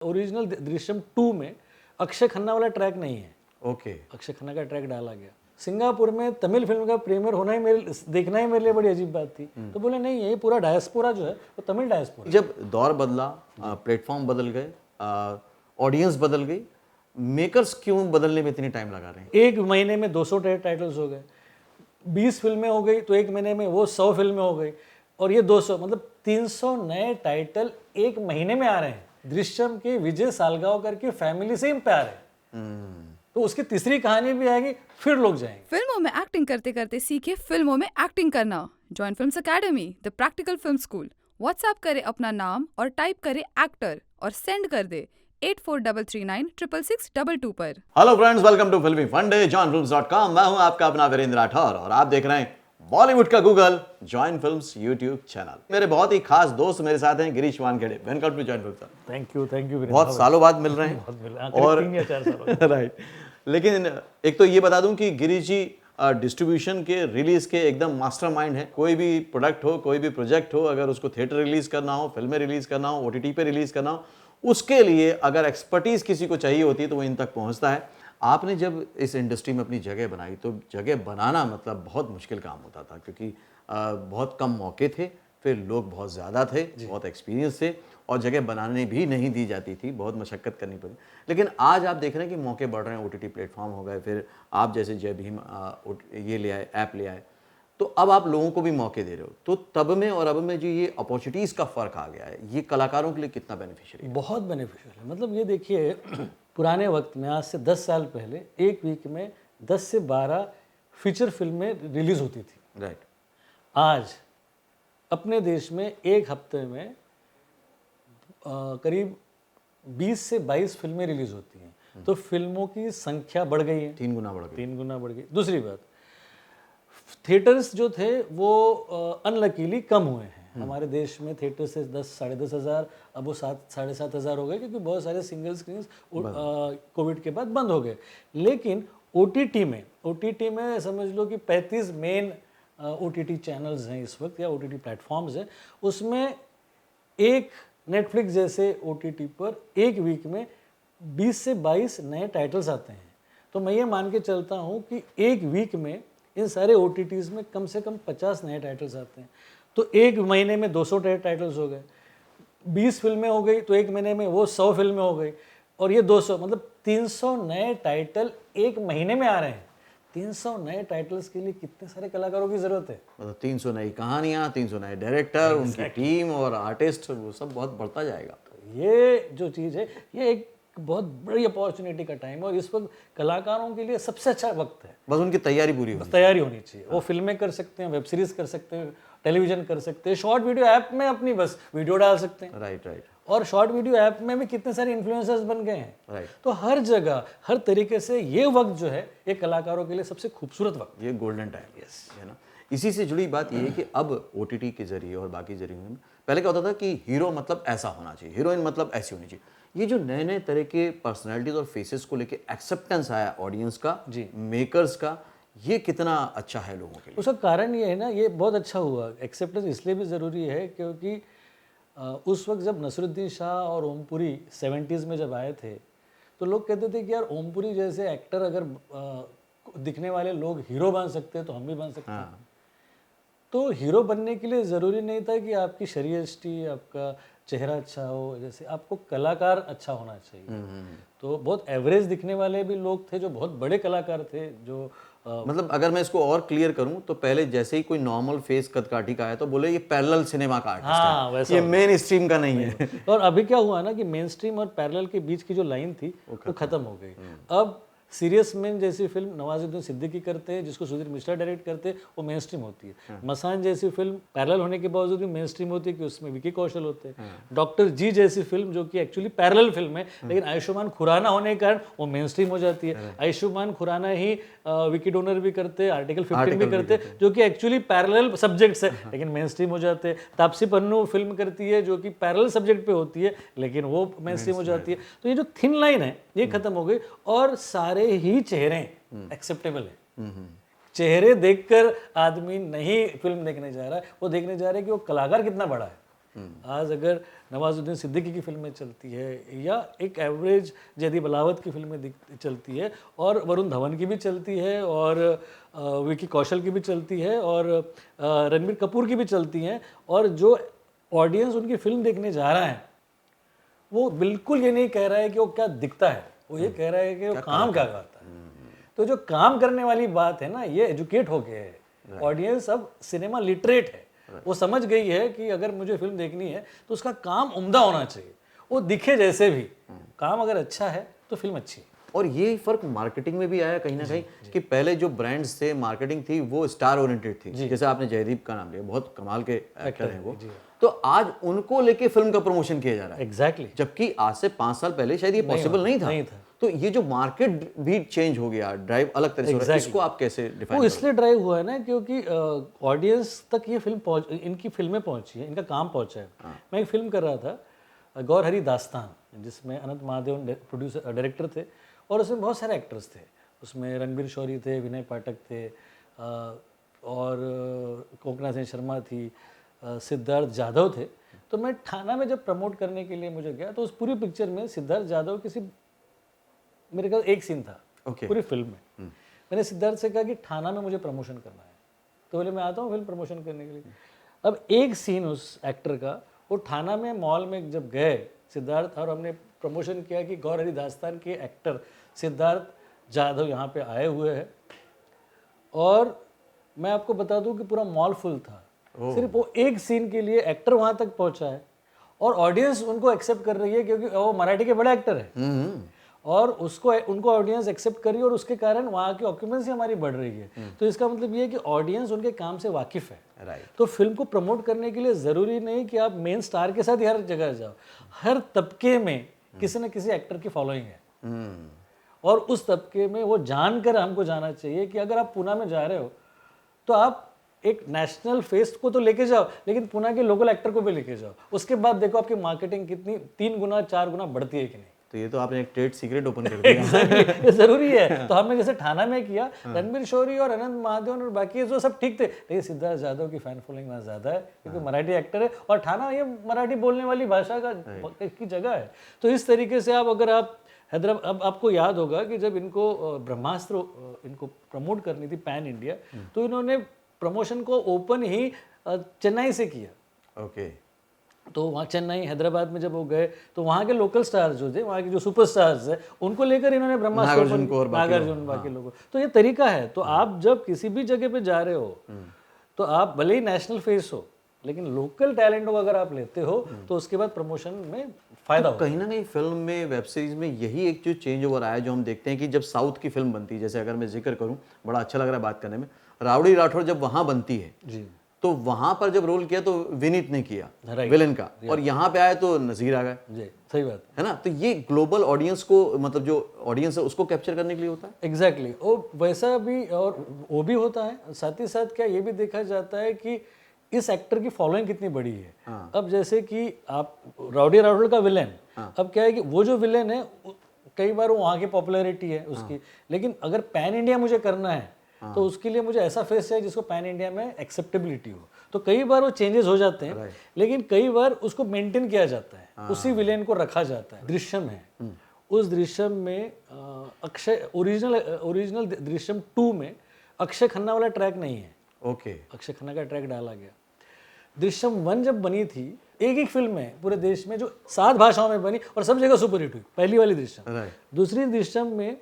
Original Drishyam 2 में अक्षय खन्ना वाला track नहीं है। ओके। अक्षय खन्ना का ट्रैक डाला गया। सिंगापुर में तमिल फिल्म का प्रीमियर होना ही देखना ही मेरे लिए बड़ी अजीब बात थी। तो बोले नहीं, ये पूरा डायस्पोरा जो है वो तमिल डायस्पोरा। जब दौर बदला, प्लेटफॉर्म बदल गए, ऑडियंस बदल गई, मेकर्स क्यों बदलने में इतनी टाइम लगा रहे हैं? एक महीने में 200 टाइटल्स हो गए, 20 फिल्में हो गई तो एक महीने में वो 100 फिल्में हो गई, और ये 200 मतलब 300 नए टाइटल एक महीने में आ रहे हैं। दृश्यम के विजय सालगांवकर की फैमिली से ही प्यार है, तो उसकी तीसरी कहानी भी आएगी, फिर लोग जाएंगे। फिल्मों में एक्टिंग करते करते सीखे फिल्मों में एक्टिंग करना। Join films academy, the practical film school. WhatsApp करे अपना नाम और टाइप करे एक्टर और सेंड कर दे 8433966622 पर। हेलो फ्रेंड्स, वेलकम टू फिल्मी फंडे, joinfilms.com। मैं हूं आपका अपना वीरेंद्र राठौर और आप देख रहे हैं बॉलीवुड का Google, Join Films YouTube channel. मेरे बहुत ही खास दोस्त मेरे साथ हैं, Girish Wankhede. Welcome to Join Films. Thank you बहुत सालों बाद मिल रहे हैं। और 3 या 4 साल राइट। लेकिन एक तो ये बता दूं कि गिरीश जी डिस्ट्रीब्यूशन के, रिलीज के एकदम मास्टरमाइंड है। कोई भी प्रोडक्ट हो, कोई भी प्रोजेक्ट हो, अगर उसको थिएटर रिलीज करना हो, फिल्में रिलीज करना हो, ओटीटी पे रिलीज करना हो, उसके लिए अगर एक्सपर्टीज किसी को चाहिए होती है तो वो इन तक पहुंचता है। आपने जब इस इंडस्ट्री में अपनी जगह बनाई तो जगह बनाना मतलब बहुत मुश्किल काम होता था, क्योंकि बहुत कम मौके थे, फिर लोग बहुत ज़्यादा थे, बहुत एक्सपीरियंस थे, और जगह बनाने भी नहीं दी जाती थी, बहुत मशक्क़त करनी पड़ी। लेकिन आज आप देख रहे हैं कि मौके बढ़ रहे हैं, ओटीटी प्लेटफॉर्म हो गए, फिर आप जैसे जय भीम ये ले आए, ऐप ले आए, तो अब आप लोगों को भी मौके दे रहे हो। तो तब में और अब में जो ये अपॉर्चुनिटीज़ का फ़र्क आ गया है, ये कलाकारों के लिए कितना बेनिफिशियल है? बहुत बेनिफिशियल है। मतलब ये देखिए, पुराने वक्त में, आज से 10 साल पहले, एक वीक में 10 से 12 फीचर फिल्में रिलीज होती थी। राइट। आज अपने देश में एक हफ्ते में करीब 20 से 22 फिल्में रिलीज होती हैं। तो फिल्मों की संख्या बढ़ गई है, 3 गुना बढ़ गई। 3 गुना बढ़ गई। दूसरी बात, थिएटर्स जो थे वो अनलकीली कम हुए हैं। हमारे देश में थिएटर से 10 साढ़े 10 हज़ार, अब वो 7 साढ़े 7 हज़ार हो गए, क्योंकि बहुत सारे सिंगल स्क्रीन्स कोविड के बाद बंद हो गए। लेकिन ओटीटी में समझ लो कि 35 मेन ओटीटी चैनल्स हैं इस वक्त, या ओटीटी प्लेटफॉर्म्स हैं। उसमें एक नेटफ्लिक्स जैसे ओटीटी पर एक वीक में 20 से 22 नए टाइटल्स आते हैं। तो मैं ये मान के चलता हूँ कि एक वीक में इन सारे ओटीटीज़ में कम से कम 50 नए टाइटल्स आते हैं। तो एक महीने में 200 टाइटल्स हो गए, 20 फिल्में हो गई तो एक महीने में वो 100 फिल्में हो गई, और ये 200 मतलब 300 नए टाइटल एक महीने में आ रहे हैं। 300 नए टाइटल्स के लिए कितने सारे कलाकारों की ज़रूरत है? मतलब 300 नई कहानियाँ, 300 नए डायरेक्टर, उनकी टीम और आर्टिस्ट, वो सब बहुत बढ़ता जाएगा। ये जो चीज़ है, ये एक बहुत बड़ी अपॉर्चुनिटी का टाइम है, और इस वक्त कलाकारों के लिए सबसे अच्छा वक्त है। बस उनकी तैयारी पूरी हो। तैयारी होनी चाहिए। वो फिल्में कर सकते हैं, वेब सीरीज कर सकते हैं, टेलीविजन कर सकते हैं, शॉर्ट वीडियो ऐप में अपनी बस वीडियो डाल सकते हैं। राइट। और शॉर्ट वीडियो ऐप में भी कितने सारे इन्फ्लुएंसर्स बन गए हैं। तो हर जगह, हर तरीके से ये वक्त जो है, ये कलाकारों के लिए सबसे खूबसूरत वक्त, ये गोल्डन टाइम है ना। इसी से जुड़ी बात ये है कि अब ओटीटी के जरिए और बाकी जरिए में, पहले क्या होता था कि हीरो मतलब ऐसा होना चाहिए, हीरोइन मतलब ऐसी होनी चाहिए। ये जो नए नए तरह के पर्सनैलिटीज और फेसेस को लेके एक्सेप्टेंस आया ऑडियंस का, मेकर्स का, ये कितना अच्छा है लोगों के लिए? उसका कारण ये है ना, ये बहुत अच्छा हुआ। एक्सेप्टेंस इसलिए भी ज़रूरी है क्योंकि उस वक्त जब नसरुद्दीन शाह और ओमपुरी 70s में जब आए थे, तो लोग कहते थे कि यार ओमपुरी जैसे एक्टर अगर दिखने वाले लोग हीरो बन सकते हैं तो हम भी बन सकते हैं। तो हीरो बनने के लिए ज़रूरी नहीं था कि आपकी शरीयष्टी, आपका चेहरा अच्छा हो, जैसे आपको कलाकार अच्छा होना चाहिए। तो बहुत एवरेज दिखने वाले भी लोग थे जो बहुत बड़े कलाकार थे, जो मतलब अगर मैं इसको और क्लियर करूं तो पहले जैसे ही कोई नॉर्मल फेस कदकाठी का है तो बोले ये पैरेलल सिनेमा का आर्टिस्ट है, ये मेन स्ट्रीम का नहीं है। और अभी क्या हुआ ना कि मेन स्ट्रीम और पैरेलल के बीच की जो लाइन थी वो खत्म हो गई। अब सीरियस मैन जैसी फिल्म नवाजुद्दीन सिद्दीकी करते हैं, जिसको सुधीर मिश्रा डायरेक्ट करते हैं, वो मेन स्ट्रीम होती है। मसान जैसी फिल्म पैरेलल होने के बावजूद भी मेन स्ट्रीम होती है कि उसमें विकी कौशल होते हैं। डॉक्टर जी जैसी फिल्म जो कि एक्चुअली पैरेलल फिल्म है, लेकिन आयुष्मान खुराना होने के कारण वो मेन स्ट्रीम हो जाती है। आयुष्मान खुराना ही विकी डोनर भी करते हैं, आर्टिकल 15 भी करते हैं, जो कि एक्चुअली पैरेलल सब्जेक्ट्स है लेकिन मेन स्ट्रीम हो जाते हैं। तापसी पन्नू फिल्म करती है जो कि पैरेलल सब्जेक्ट पे होती है, लेकिन वो मेन स्ट्रीम हो जाती है। तो ये जो थिन लाइन है ये खत्म हो गई, और सारे ही चेहरे एक्सेप्टेबल है। चेहरे देखकर आदमी नहीं फिल्म देखने जा रहा है, वो देखने जा रहा है कि वो कलाकार कितना बड़ा है। आज अगर नवाजुद्दीन सिद्दीकी की फिल्में चलती है या एक एवरेज जयदीप बलावत की फिल्में चलती है और वरुण धवन की भी चलती है और विकी कौशल की भी चलती है और रणबीर कपूर की भी चलती हैं, और जो ऑडियंस उनकी फिल्म देखने जा रहा है वो बिल्कुल ये नहीं कह रहा है कि वो क्या दिखता है, वो ये कह रहा है कि वो काम क्या करता है। तो जो काम करने वाली बात है ना, ये एजुकेट हो गया है ऑडियंस, अब सिनेमा लिटरेट है, वो समझ गई है कि अगर मुझे फिल्म देखनी है तो उसका काम उम्दा होना चाहिए, वो दिखे जैसे भी, काम अगर अच्छा है तो फिल्म अच्छी है। और ये फर्क मार्केटिंग में भी आया कहीं ना कहीं कि पहले जो ब्रांड्स थे, मार्केटिंग थी, वो स्टार ओरिएंटेड थी। जैसे आपने जयदीप का नाम लिया, बहुत कमाल के एक्टर हैं वो, तो आज उनको लेके फिल्म का प्रमोशन किया जा रहा है। एग्जैक्टली। जबकि आज से 5 साल पहले शायद ये पॉसिबल नहीं था। तो ये जो मार्केट भी चेंज हो गया, ड्राइव अलग तरह से हो रहा है, इसको आप कैसे डिफाइन? वो इसलिए ड्राइव हुआ है ना क्योंकि ऑडियंस तक ये फिल्म इनकी फिल्में पहुंची है, इनका काम पहुंचा है। मैं एक फिल्म कर रहा था गौर हरी दास्तान, जिसमें अनंत महादेवन प्रोड्यूसर डायरेक्टर थे और उसमें बहुत सारे एक्टर्स थे। उसमें रणबीर शौरी थे, विनय पाठक थे और कोकना सेन शर्मा थी, सिद्धार्थ जाधव थे। तो मैं ठाणा में जब प्रमोट करने के लिए मुझे गया तो उस पूरी पिक्चर में सिद्धार्थ जाधव किसी, मेरे ख्याल एक सीन था पूरी फिल्म में। मैंने सिद्धार्थ से कहा कि ठाणा में मुझे प्रमोशन करना है, तो बोले मैं आता हूँ फिल्म प्रमोशन करने के लिए। अब एक सीन उस एक्टर का, वो ठाणा में मॉल में जब गए सिद्धार्थ, और हमने प्रमोशन किया कि गौर हरी दास्तान के एक्टर सिद्धार्थ जाधव यहाँ पे आए हुए हैं, और मैं आपको बता दूं कि पूरा मॉल फुल था। सिर्फ वो एक सीन के लिए एक्टर वहाँ तक पहुँचा है और ऑडियंस उनको एक्सेप्ट कर रही है क्योंकि वो मराठी के बड़े एक्टर है और उनको ऑडियंस एक्सेप्ट करी और उसके कारण वहाँ की ऑक्यूपेंसी हमारी बढ़ रही है। तो इसका मतलब ये है कि ऑडियंस उनके काम से वाकिफ है। तो फिल्म को प्रमोट करने के लिए ज़रूरी नहीं कि आप मेन स्टार के साथ ही हर जगह जाओ, हर तबके में किसी न किसी एक्टर की फॉलोइंग है और उस तबके में वो जानकर हमको जाना चाहिए कि अगर आप पूना में जा रहे हो तो आप एक नेशनल फेस को तो लेके जाओ, लेकिन पुणे के लोकल एक्टर को भी लेके जाओ। उसके बाद देखो आपकी मार्केटिंग कितनी 3 गुना 4 गुना बढ़ती है कि नहीं। तो ये तो आपने एक ट्रेड सीक्रेट ओपन कर दिया। Exactly, ये जरूरी है। तो हमने जैसे ठाणा में किया, रणबीर शौरी और अनंत महादेवन और बाकी जो सब ठीक थे, लेकिन सिद्धार्थ जाधव की फैन फॉलोइंग वहाँ ज़्यादा है क्योंकि मराठी एक्टर है और ठाणा ये मराठी बोलने वाली भाषा का की जगह है। तो इस तरीके से आप अगर आप हैदराबाद, अब आपको याद होगा कि जब इनको ब्रह्मास्त्र इनको प्रमोट करनी थी पैन इंडिया, तो इन्होंने प्रमोशन को ओपन ही चेन्नई से किया। ओके। तो वहाँ चेन्नई हैदराबाद में जब वो गए तो वहाँ के लोकल स्टार्स जो थे, वहाँ के जो सुपरस्टार्स हैं, उनको लेकर इन्होंने ब्रह्मास्त्र, नागार्जुन बाकी लोगों, तो ये तरीका है। तो आप जब किसी भी जगह पे जा रहे हो तो आप भले ही नेशनल फेस हो, लेकिन लोकल टैलेंट को अगर आप लेते हो तो उसके बाद प्रमोशन में फायदा होगा। कहीं ना कहीं फिल्म में, वेब सीरीज में यही एक जो चेंज ओवर आया जो हम देखते हैं कि जब साउथ की फिल्म बनती है, जैसे अगर मैं जिक्र करूं, बड़ा अच्छा लग रहा है बात करने में, राउडी राठौड़ जब वहां बनती है जी, तो वहां पर जब रोल किया तो विनीत ने किया विलेन का, और यहाँ पे आया तो नजीर आ गए। जी, सही बात है ना। तो ये ग्लोबल ऑडियंस को, मतलब जो ऑडियंस है उसको कैप्चर करने के लिए होता है। एग्जैक्टली वो वैसा भी, और वो भी होता है। साथ ही साथ क्या ये भी देखा जाता है कि इस एक्टर की फॉलोइंग कितनी बड़ी है। अब जैसे कि आप राउडी राठौड़ का विलेन, अब क्या है कि वो जो विलेन है कई बार वो वहाँ की पॉपुलैरिटी है उसकी, लेकिन अगर पैन इंडिया मुझे करना है तो उसके लिए मुझे ऐसा फेस चाहिए जिसको पैन इंडिया में एक्सेप्टेबिलिटी हो। तो कई बार वो चेंजेस हो जाते हैं, लेकिन कई बार उसको मेंटेन किया जाता है, उसी विलेन को रखा जाता है। दृश्यम है, उस दृश्यम में अक्षय ओरिजिनल दृश्यम 2 में अक्षय खन्ना वाला ट्रैक नहीं है। ओके। अक्षय खन्ना का ट्रैक डाला गया। दृश्यम 1 जब बनी थी, एक फिल्म है पूरे देश में जो 7 भाषाओं में बनी और सब जगह सुपरहिट हुई, पहली वाली दृश्यम। दूसरी दृश्यम में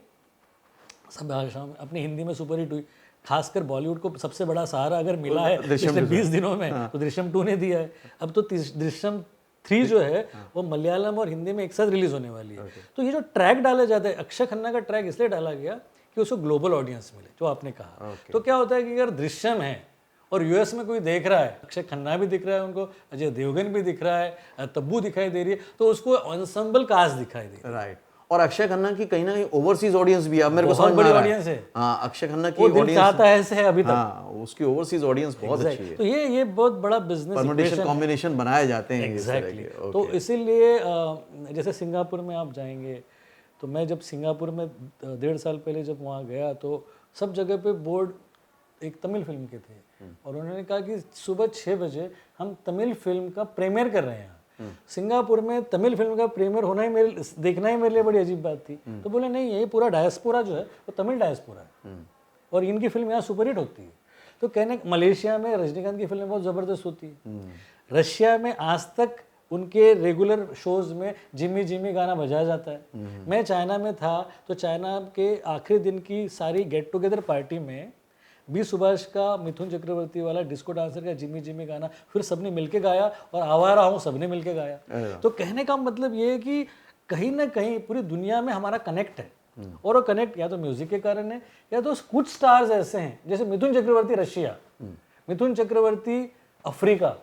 सब भाषाओं में, अपनी हिंदी में सुपरहिट हुई। खासकर बॉलीवुड को सबसे बड़ा सहारा अगर मिला है पिछले 20 दिनों में तो दृश्यम 2 ने दिया है। अब तो दृश्यम 3 जो है वो मलयालम और हिंदी में एक साथ रिलीज होने वाली है। तो ये जो ट्रैक डाले जाते हैं, अक्षय खन्ना का ट्रैक इसलिए डाला गया कि उसको ग्लोबल ऑडियंस मिले, जो आपने कहा। तो क्या होता है कि अगर दृश्यम है और यूएस में कोई देख रहा है, अक्षय खन्ना भी दिख रहा है उनको, अजय देवगन भी दिख रहा है, तब्बू दिखाई दे रही है, तो उसको एंसेंबल कास्ट दिखाई दे। राइट। और अक्षय खन्ना की कहीं ना कहीं ओवरसीज ऑडियंस भी है, अब मेरे को समझ में बड़ी आ रहा ऑडियंस है। हाँ, अक्षय खन्ना की ऑडियंस चाहता है ऐसे है अभी तक। हाँ, उसकी ओवरसीज ऑडियंस बहुत अच्छी है। तो ये बहुत बड़ा बिजनेस परम्यूटेशन कॉम्बिनेशन बनाए जाते हैं एग्जैक्टली। तो इसीलिए जैसे सिंगापुर में आप जाएंगे, तो मैं जब सिंगापुर में 1.5 साल पहले जब वहाँ गया तो सब जगह पे बोर्ड एक तमिल फिल्म के थे, और उन्होंने कहा कि सुबह 6 बजे हम तमिल फिल्म का प्रीमियर कर रहे हैं यहाँ। सिंगापुर में तमिल फिल्म का प्रीमियर होना ही देखना ही मेरे लिए बड़ी अजीब बात थी। तो बोले नहीं, ये पूरा डायस्पोरा जो है वो तमिल डायस्पोरा है और इनकी फिल्म यहाँ सुपरहिट होती है। तो कहने मलेशिया में रजनीकांत की फिल्में बहुत ज़बरदस्त होती है, रशिया में आज तक उनके रेगुलर शोज में जिमी जिमी गाना बजाया जाता है। मैं चाइना में था तो चाइना के आखिरी दिन की सारी गेट टुगेदर पार्टी में बी सुभाष का, मिथुन चक्रवर्ती वाला डिस्को डांसर का जिमी जिमी गाना फिर सबने मिलके गाया और आवारा हूँ सबने मिलके गाया। तो कहने का मतलब ये है कि कहीं ना कहीं पूरी दुनिया में हमारा कनेक्ट है और वो कनेक्ट या तो म्यूजिक के कारण है या तो कुछ स्टार्स ऐसे हैं जैसे Mithun Chakraborty Russia, Mithun Chakraborty Africa,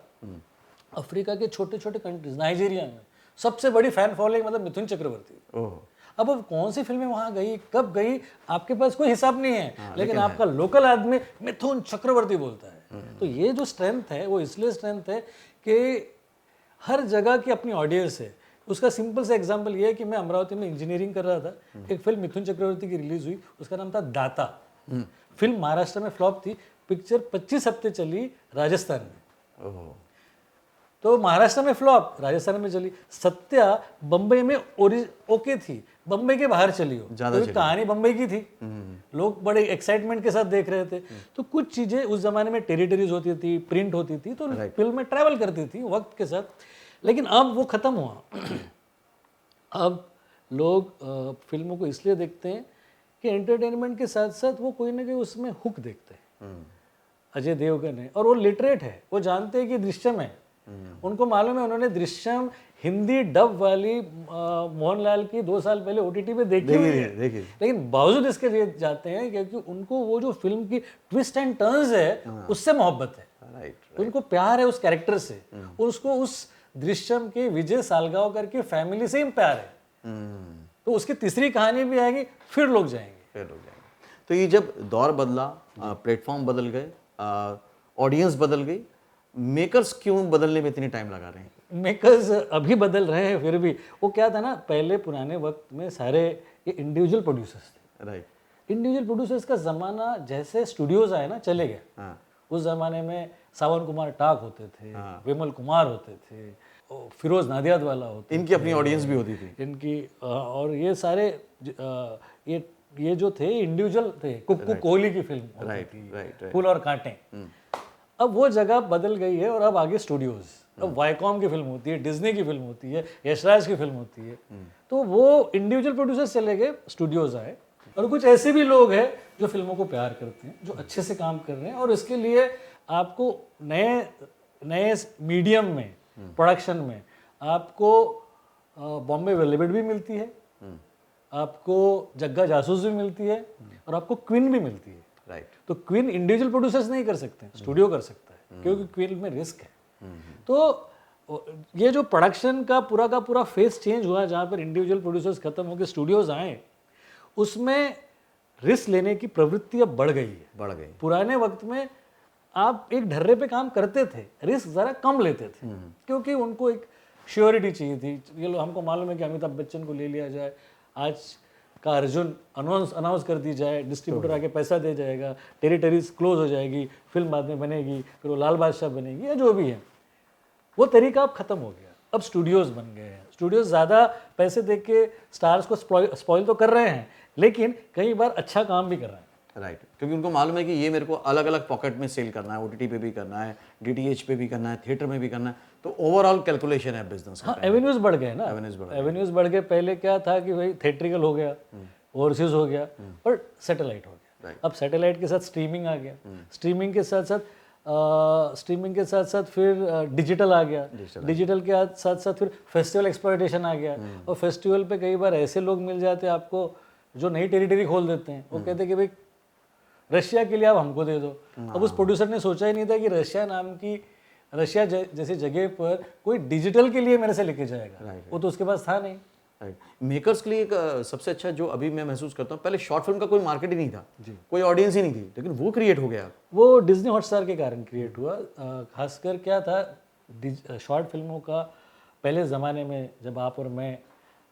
Africa के छोटे छोटे कंट्रीज, नाइजीरिया में सबसे बड़ी फैन फॉलोइंग मतलब मिथुन चक्रवर्ती। अब कौन सी फिल्में वहां गई, कब गई, आपके पास कोई हिसाब नहीं है, लेकिन आपका लोकल आदमी मिथुन चक्रवर्ती बोलता है। तो ये जो स्ट्रेंथ है वो इसलिए स्ट्रेंथ है कि हर जगह की अपनी ऑडियंस है। उसका सिंपल सा एग्जांपल ये है कि मैं अमरावती में इंजीनियरिंग कर रहा था, एक फिल्म मिथुन चक्रवर्ती की रिलीज हुई, उसका नाम था दाता। फिल्म महाराष्ट्र में फ्लॉप थी, पिक्चर 25 हफ्ते चली राजस्थान में, तो महाराष्ट्र में फ्लॉप, राजस्थान में चली। सत्या बम्बई में ओके थी, बम्बई के बाहर चली हो, तो कहानी बम्बई की थी, लोग बड़े एक्साइटमेंट के साथ देख रहे थे। तो कुछ चीजें उस जमाने में टेरिटरीज होती थी, प्रिंट होती थी, तो फिल्म में ट्रैवल करती थी वक्त के साथ। लेकिन अब वो खत्म हुआ। अब लोग फिल्मों को इसलिए देखते हैं कि एंटरटेनमेंट के साथ साथ वो कोई ना कोई उसमें हुक देखते हैं। अजय देवगन है और वो लिटरेट है, वो जानते हैं कि दृश्यम है, उनको मालूम है, उन्होंने दृश्यम हिंदी डब वाली मोहनलाल की 2 साल पहले OTT पे देखी हुई है, लेकिन बावजूद इसके लिए जाते हैं क्योंकि उनको वो जो फिल्म की ट्विस्ट एंड टर्न्स है उससे मोहब्बत है, उनको प्यार है उस कैरेक्टर से, उसको उस दृश्यम के विजय सालगांवकर की फैमिली से ही प्यार है। तो उसकी तीसरी कहानी भी आएगी, फिर लोग जाएंगे। तो ये जब दौर बदला, प्लेटफॉर्म बदल गए, ऑडियंस बदल गई, मेकर्स क्यों बदलने में इतनी टाइम लगा रहे हैं? मेकर्स अभी बदल रहे हैं, फिर भी वो क्या था ना, पहले पुराने वक्त में सारे ये इंडिविजुअल प्रोड्यूसर्स थे। राइट। इंडिविजुअल प्रोड्यूसर्स का जमाना जैसे स्टूडियोज आए ना चले गया। उस जमाने में सावन कुमार टाक होते थे, विमल कुमार होते थे, फिरोज नादियाद वाला होते, इनकी अपनी ऑडियंस भी होती थी इनकी, और ये सारे ये जो थे इंडिविजुअल थे। कुक्कू कोहली की फिल्म होती थी, फूल और कांटे। अब वो जगह बदल गई है और अब आगे स्टूडियोज, अब वाईकॉम की फिल्म होती है, डिज्नी की फिल्म होती है, यशराज की फिल्म होती है। तो वो इंडिविजुअल प्रोड्यूसर्स चले गए, स्टूडियोज आए, और कुछ ऐसे भी लोग हैं जो फिल्मों को प्यार करते हैं, जो अच्छे से काम कर रहे हैं, और इसके लिए आपको नए मीडियम में, प्रोडक्शन में आपको बॉम्बे वेलवेट भी मिलती है, आपको जग्गा जासूस भी मिलती है, और आपको क्वीन भी मिलती है। राइट। तो क्वीन इंडिविजुअल प्रोड्यूसर्स नहीं कर सकते, स्टूडियो कर सकता है, क्योंकि क्वीन में रिस्क है। तो ये जो प्रोडक्शन का पूरा फेस चेंज हुआ, जहाँ पर इंडिविजुअल प्रोड्यूसर्स खत्म होकर स्टूडियोज आए, उसमें रिस्क लेने की प्रवृत्ति अब बढ़ गई है। बढ़ गई। पुराने वक्त में आप एक ढर्रे पे काम करते थे, रिस्क ज़रा कम लेते थे, क्योंकि उनको एक श्योरिटी चाहिए थी। ये लोग, हमको मालूम है कि अमिताभ बच्चन को ले लिया जाए, आज का अर्जुन अनाउंस कर दी जाए, डिस्ट्रीब्यूटर आके पैसा दे जाएगा, टेरिटरीज क्लोज हो जाएगी, फिल्म बाद में बनेगी, फिर वो लाल बादशाह बनेगी, या जो भी है, वो तरीका अब खत्म हो गया। अब स्टूडियोज बन गए हैं, स्टूडियोज ज़्यादा पैसे दे के स्टार्स को स्पॉइल तो कर रहे हैं, लेकिन कई बार अच्छा काम भी कर रहे हैं। राइट। क्योंकि उनको मालूम है कि ये मेरे को अलग अलग पॉकेट में सेल करना है, OTT पे भी करना है, DTH पे भी करना है, थिएटर में भी करना है, तो ओवरऑल कैलकुलेशन है बिजनेस का। हाँ, एवेन्यूज बढ़ गए ना, एवेन्यूज बढ़ गए। पहले क्या था कि भाई थिएट्रिकल हो गया, ओवरसीज हो गया, और सैटेलाइट हो गया। अब सैटेलाइट के साथ स्ट्रीमिंग आ गया, स्ट्रीमिंग के साथ साथ फिर डिजिटल आ गया, डिजिटल के साथ साथ फिर फेस्टिवल एक्सप्लॉयटेशन आ गया, और फेस्टिवल पे कई बार ऐसे लोग मिल जाते हैं आपको जो नई टेरिटरी खोल देते हैं। वो कहते हैं कि भाई रशिया के लिए आप हमको दे दो। अब उस प्रोड्यूसर ने सोचा ही नहीं था कि रशिया जैसी जगह पर कोई डिजिटल के लिए मेरे से लेके जाएगा, वो तो उसके पास था नहीं। मेकर्स के लिए एक सबसे अच्छा जो अभी मैं महसूस करता हूँ, पहले शॉर्ट फिल्म का कोई मार्केट ही नहीं था, कोई ऑडियंस ही नहीं थी, लेकिन वो क्रिएट हो गया। वो डिज्नी हॉटस्टार के कारण क्रिएट हुआ। खासकर क्या था, शॉर्ट फिल्मों का पहले ज़माने में जब आप और मैं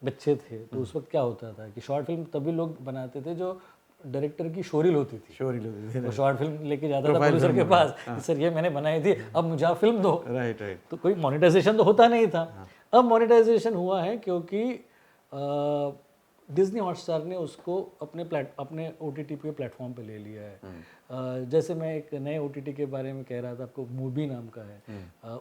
बच्चे थे, तो उस वक्त क्या होता था कि शॉर्ट फिल्म तभी लोग बनाते थे जो डायरेक्टर की शोरील होती थी, शोरी वो शॉर्ट फिल्म लेके जाता था Profile प्रोड्यूसर film के होगा, पास, सर ये मैंने बनाई थी, अब मुझे आप फिल्म दो। Right right. तो कोई मोनेटाइजेशन तो होता नहीं था। अब मोनेटाइजेशन हुआ है क्योंकि डिज्नी हॉटस्टार ने उसको अपने OTT पे प्लेटफॉर्म पे ले लिया है। जैसे मैं एक नए OTT के बारे में कह रहा था आपको, मूवी नाम का है,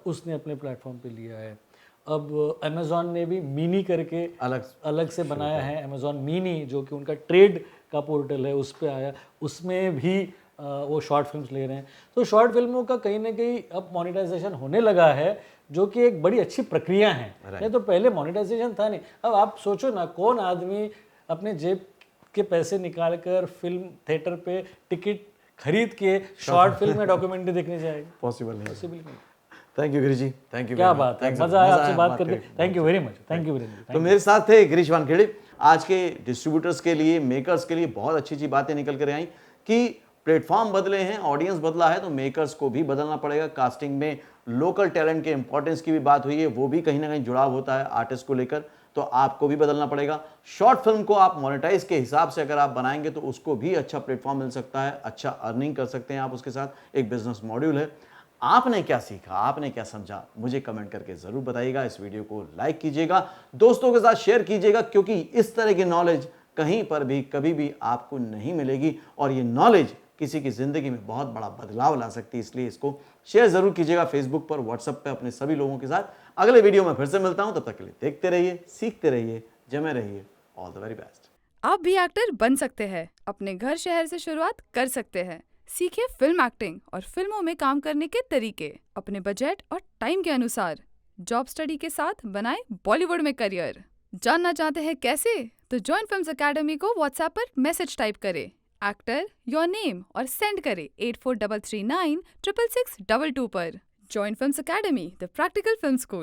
उसने अपने प्लेटफॉर्म पे लिया है। अब अमेज़ॉन ने भी मिनी करके अलग से बनाया है, अमेज़ॉन मिनी, जो कि उनका ट्रेड का पोर्टल है, उस पे आया, उसमें भी वो शॉर्ट फिल्म्स ले रहे हैं। तो शॉर्ट फिल्मों का कहीं ना कहीं अब मोनेटाइजेशन होने लगा है, जो कि एक बड़ी अच्छी प्रक्रिया है। नहीं तो पहले मोनेटाइजेशन था नहीं। अब आप सोचो ना, कौन आदमी अपने जेब के पैसे निकाल कर फिल्म थिएटर पे टिकट खरीद के शॉर्ट फिल्म या डॉक्यूमेंट्री देखने जाएगा? पॉसिबल नहीं। पॉसिबल नहीं। Thank you Girish ji, thank you. क्या बात है, मजा आया आपसे बात करके। Thank you very much, thank you very much. तो मेरे साथ थे गिरीश वानखेड़े। आज के डिस्ट्रीब्यूटर्स के लिए, मेकर्स के लिए बहुत अच्छी अच्छी बातें निकल कर आई कि प्लेटफॉर्म बदले हैं, ऑडियंस बदला है, तो मेकर्स को भी बदलना पड़ेगा। कास्टिंग में लोकल टैलेंट के इंपॉर्टेंस की भी बात हुई है, वो भी कहीं ना कहीं जुड़ाव होता है आर्टिस्ट को लेकर, तो आपको भी बदलना पड़ेगा। शॉर्ट फिल्म को आप मोनेटाइज के हिसाब से अगर आप बनाएंगे तो उसको भी अच्छा प्लेटफॉर्म मिल सकता है, अच्छा अर्निंग कर सकते हैं आप उसके साथ, एक बिजनेस मॉड्यूल है। आपने क्या सीखा, आपने क्या समझा, मुझे कमेंट करके जरूर बताइएगा। इस वीडियो को लाइक कीजिएगा, दोस्तों के साथ शेयर कीजिएगा, क्योंकि इस तरह की नॉलेज कहीं पर भी कभी भी आपको नहीं मिलेगी और ये नॉलेज किसी की जिंदगी में बहुत बड़ा बदलाव ला सकती है। इसलिए इसको शेयर जरूर कीजिएगा फेसबुक पर, व्हाट्सएप पे, अपने सभी लोगों के साथ। अगले वीडियो में फिर से मिलता हूं, तब तक के लिए देखते रहिए, सीखते रहिए, जमे रहिए। All the very best. आप भी एक्टर बन सकते हैं, अपने घर शहर से शुरुआत कर सकते हैं। सीखिए फिल्म एक्टिंग और फिल्मों में काम करने के तरीके, अपने बजट और टाइम के अनुसार। जॉब स्टडी के साथ बनाएं बॉलीवुड में करियर। जानना चाहते हैं कैसे? तो जॉइन फिल्म्स अकेडमी को व्हाट्सएप पर मैसेज टाइप करें, एक्टर, योर नेम और सेंड करें 8433966622 पर। Join films academy, the practical film school.